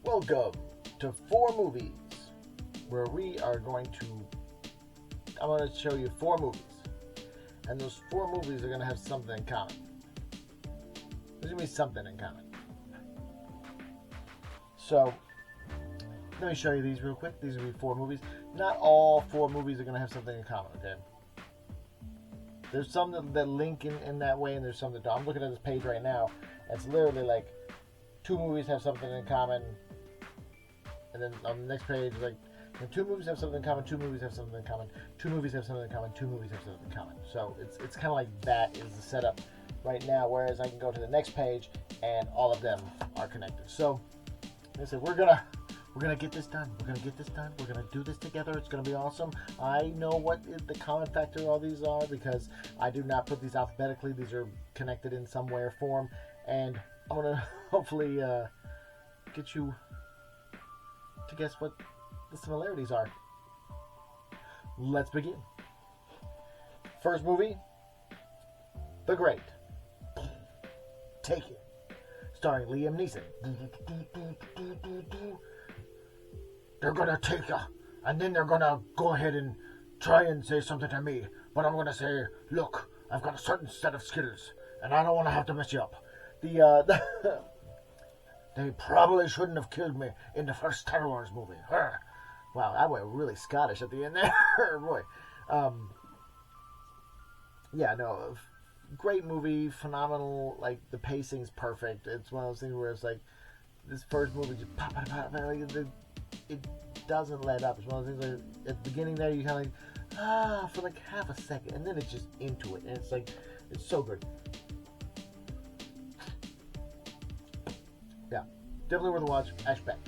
Welcome to 4 movies, where I'm going to show you 4 movies, and those 4 movies are going to have something in common. There's going to be something in common. So, let me show you these real quick. These will be 4 movies. Not all 4 movies are going to have something in common, okay? There's some that link in that way, and there's some that don't. I'm looking at this page right now, and it's literally like 2 movies have something in common, and then on the next page, like, 2 movies have something in common, 2 movies have something in common, 2 movies have something in common, 2 movies have something in common. So it's kind of like that is the setup right now, whereas I can go to the next page, and all of them are connected. So, like I said, we're gonna get this done. We're gonna get this done. We're gonna do this together. It's gonna be awesome. I know what the common factor of all these are because I do not put these alphabetically. These are connected in some way or form, and I'm gonna hopefully get you to guess what the similarities are. Let's begin. First movie, The Great. Take It. Starring Liam Neeson. They're gonna take you, and then they're gonna go ahead and try and say something to me. But I'm gonna say, look, I've got a certain set of skills, and I don't want to have to mess you up. They probably shouldn't have killed me in the first Star Wars movie. Wow, I went really Scottish at the end there. Boy. Yeah, no, great movie, phenomenal. Like, the pacing's perfect. It's one of those things where it's like, this first movie just pop, it doesn't let up. It's one of those things where at the beginning there, you kind of like, for like half a second, and then it's just into it, and it's like, it's so good. Yeah, definitely worth a watch. Ash back.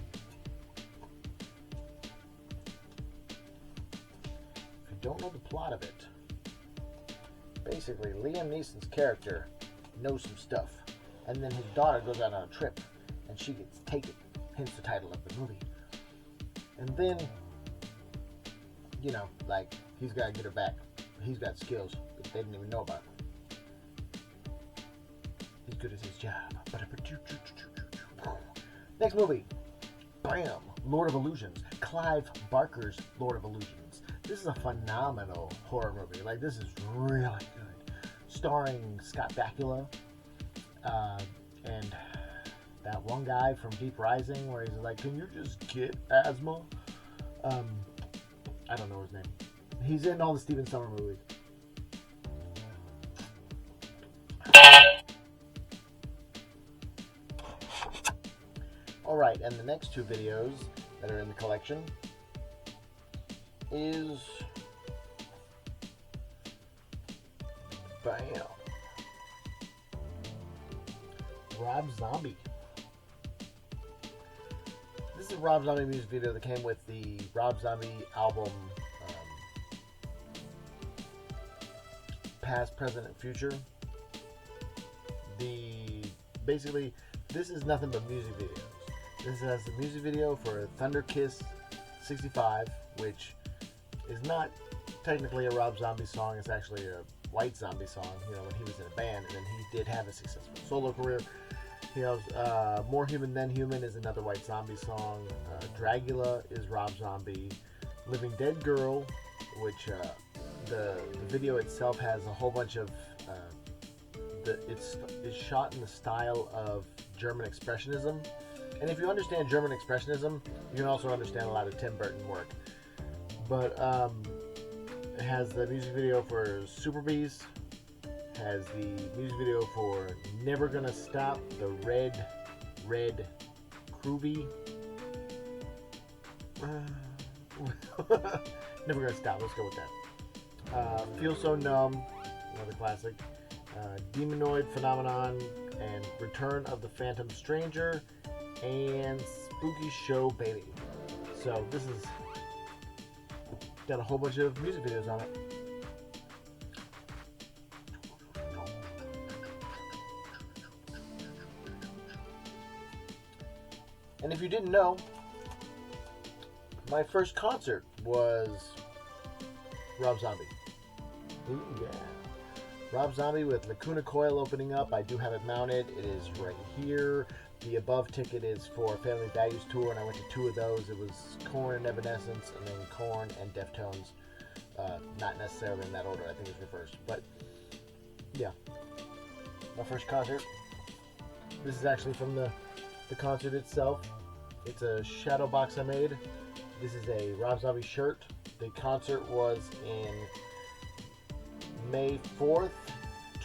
If you don't know the plot of it, basically Liam Neeson's character knows some stuff, and then his daughter goes out on a trip, and she gets taken, hence the title of the movie. And then, you know, like, he's got to get her back. He's got skills that they didn't even know about. He's good at his job. Next movie, bam, Lord of Illusions. Clive Barker's Lord of Illusions. This is a phenomenal horror movie. Like, this is really good. Starring Scott Bakula, and that one guy from Deep Rising, where he's like, can you just get asthma? I don't know his name. He's in all the Stephen Summer movies. Alright, and the next 2 videos that are in the collection is bam, Rob Zombie. This is a Rob Zombie music video that came with the Rob Zombie album, Past, Present, and Future. Basically, this is nothing but music videos. This has the music video for Thunder Kiss 65, which is not technically a Rob Zombie song. It's actually a White Zombie song, you know, when he was in a band, and then he did have a successful solo career. He has More Human Than Human is another White Zombie song. Dragula is Rob Zombie. Living Dead Girl, which the video itself has a whole bunch of it's shot in the style of German Expressionism. And if you understand German Expressionism, you can also understand a lot of Tim Burton work. But it has the music video for Super Bees, has the music video for Never Gonna Stop, the Red Groovy. Never Gonna Stop, let's go with that. Feel So Numb, another classic. Demonoid Phenomenon, and Return of the Phantom Stranger, and Spooky Show Baby. So this is got a whole bunch of music videos on it. And if you didn't know, my first concert was Rob Zombie. Ooh, yeah. Rob Zombie with Lacuna Coil opening up. I do have it mounted. It is right here. The above ticket is for Family Values Tour, and I went to 2 of those. It was Korn and Evanescence, and then Korn and Deftones. Not necessarily in that order. I think it's reversed. But, yeah. My first concert. This is actually from the concert itself. It's a shadow box I made. This is a Rob Zombie shirt. The concert was in May 4th,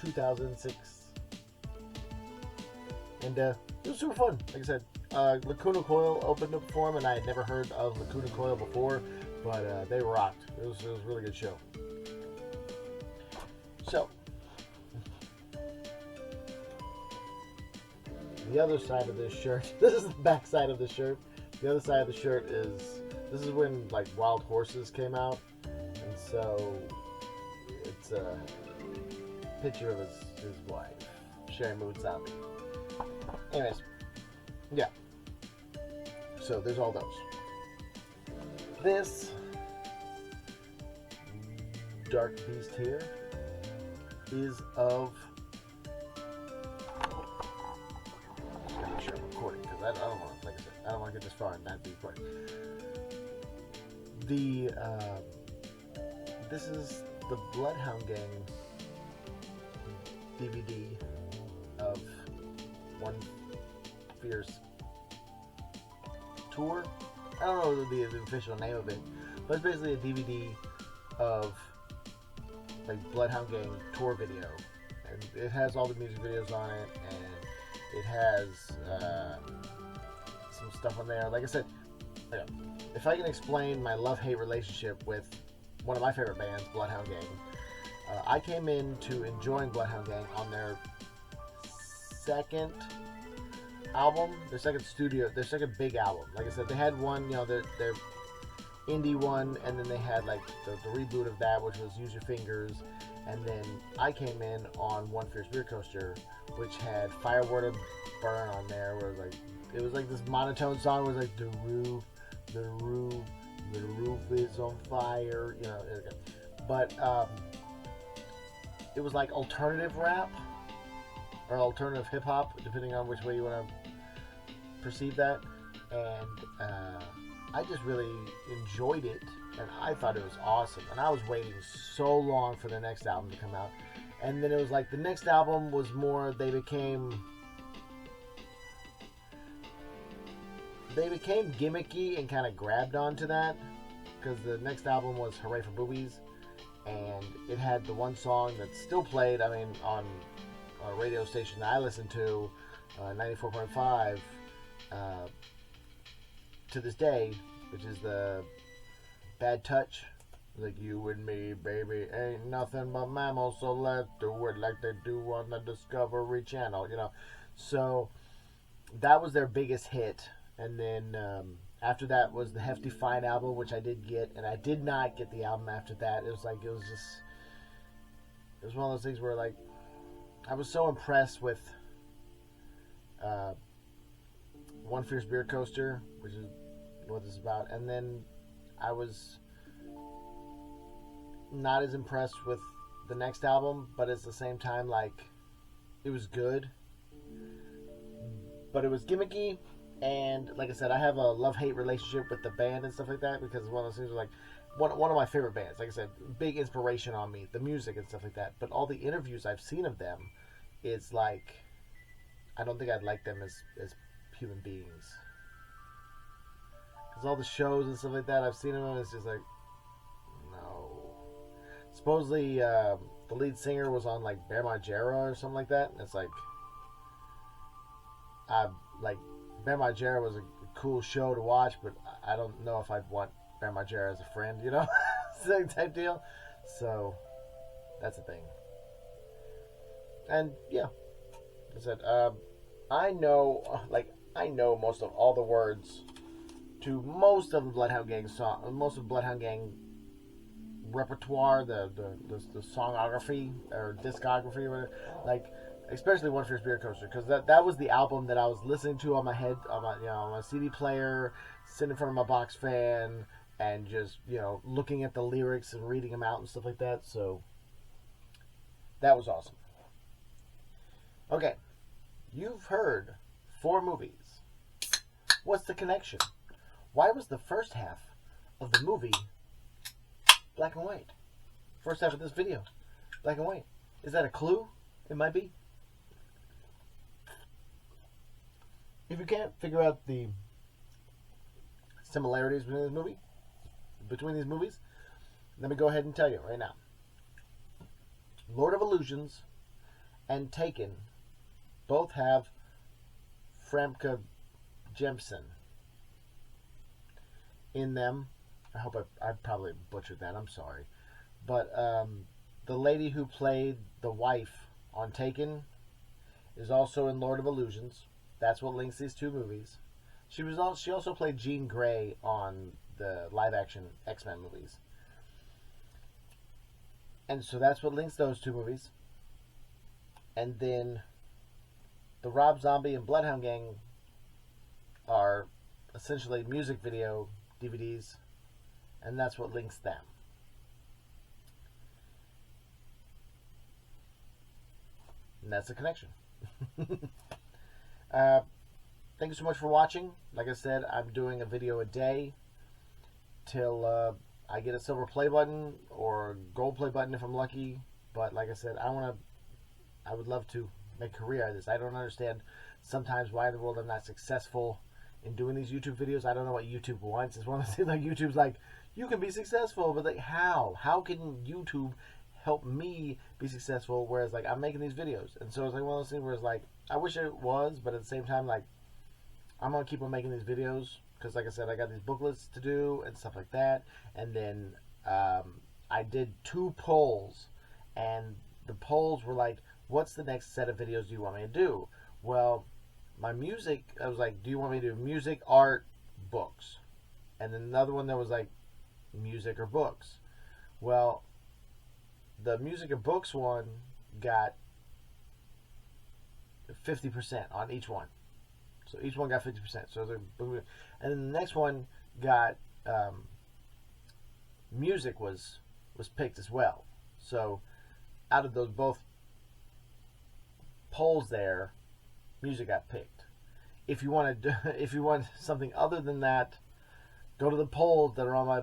2006. And it was super fun. Like I said, Lacuna Coil opened up for him, and I had never heard of Lacuna Coil before, but they rocked. It was a really good show. So, the other side of this shirt, this is the back side of the shirt. The other side of the shirt is, this is when like Wild Horses came out, and so it's a picture of his wife, Sherry Moon Zombie. Anyways, yeah. So there's all those. This Dark Beast here is of. Just gotta make sure I'm recording because I don't want, like I said, I don't want to get this far and not be recording. This is the Bloodhound Gang DVD of One Fierce Tour. I don't know the official name of it, but it's basically a DVD of like Bloodhound Gang tour video, and it has all the music videos on it, and it has some stuff on there. Like I said, if I can explain my love-hate relationship with one of my favorite bands, Bloodhound Gang, I came into enjoying Bloodhound Gang on their second album, their second big album. Like I said, they had one, their indie one, and then they had like the reboot of that, which was Use Your Fingers, and then I came in on One Fierce Beer Coaster, which had Firewater Burn on there, where it was like this monotone song, where it was like the roof is on fire, but it was like alternative rap or alternative hip hop, depending on which way you want to perceive that, and I just really enjoyed it, and I thought it was awesome, and I was waiting so long for the next album to come out, and then it was like the next album was more, they became gimmicky and kind of grabbed onto that, because the next album was Hooray for Boobies, and it had the one song that's still played, on a radio station that I listen to, 94.5, to this day, which is the Bad Touch. Like, you and me, baby, ain't nothing but mammals, so let's do it like they do on the Discovery Channel, So, that was their biggest hit. And then, after that was the Hefty Fine album, which I did get, and I did not get the album after that. It was one of those things where, like, I was so impressed with One Fierce Beer Coaster, which is what this is about, and then I was not as impressed with the next album, but at the same time, like, it was good, but it was gimmicky, and like I said, I have a love-hate relationship with the band and stuff like that, because it's one of those things where, like, one of my favorite bands, like I said, big inspiration on me, the music and stuff like that, but all the interviews I've seen of them, it's like, I don't think I'd like them as human beings. Because all the shows and stuff like that I've seen them on, it's just like, no. Supposedly, the lead singer was on, like, Bear Margera or something like that, and it's like, Bear Margera was a cool show to watch, but I don't know if I'd want Bear Margera as a friend, same type deal. So, that's the thing. And, yeah, like I said, I know most of all the words to most of the Bloodhound Gang most of the Bloodhound Gang repertoire, the songography or discography, or whatever, like, especially One Fierce Beer Coaster, because that was the album that I was listening to on my CD player, sitting in front of my box fan, and just looking at the lyrics and reading them out and stuff like that. So That was awesome. Okay, you've heard 4 movies. What's the connection? Why was the first half of the movie black and white? First half of this video, black and white. Is that a clue? It might be. If you can't figure out the similarities between these movies, let me go ahead and tell you right now. Lord of Illusions and Taken both have Famke Janssen in them. I hope I probably butchered that. I'm sorry. But the lady who played the wife on Taken is also in Lord of Illusions. That's what links these 2 movies. She also played Jean Grey on the live-action X-Men movies. And so that's what links those 2 movies. And then the Rob Zombie and Bloodhound Gang are essentially music video DVDs, and that's what links them. And that's the connection. Thank you so much for watching. Like I said, I'm doing a video a day till I get a silver play button or a gold play button if I'm lucky. But like I said, I would love to make a career out of this. I don't understand sometimes why in the world I'm not successful in doing these YouTube videos. I don't know what YouTube wants. It's one of those things like YouTube's like, you can be successful, but like how? How can YouTube help me be successful? Whereas like I'm making these videos, and so it's like one of those things where it's like I wish it was, but at the same time like I'm gonna keep on making these videos because like I said, I got these booklets to do and stuff like that. And then I did 2 polls, and the polls were like, what's the next set of videos do you want me to do? Well, my music, I was like, do you want me to do music, art, books? And then another one that was like music or books. Well, the music or books one got 50% on each one. So each one got 50%. So and then the next one got music was picked as well. So out of those both polls there, music got picked. If you want something other than that, go to the polls that are on my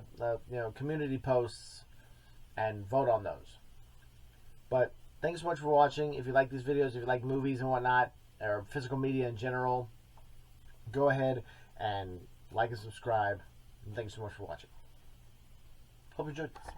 community posts and vote on those. But thanks so much for watching. If you like these videos, if you like movies and whatnot, or physical media in general, go ahead and like and subscribe. And thanks so much for watching. Hope you enjoyed this.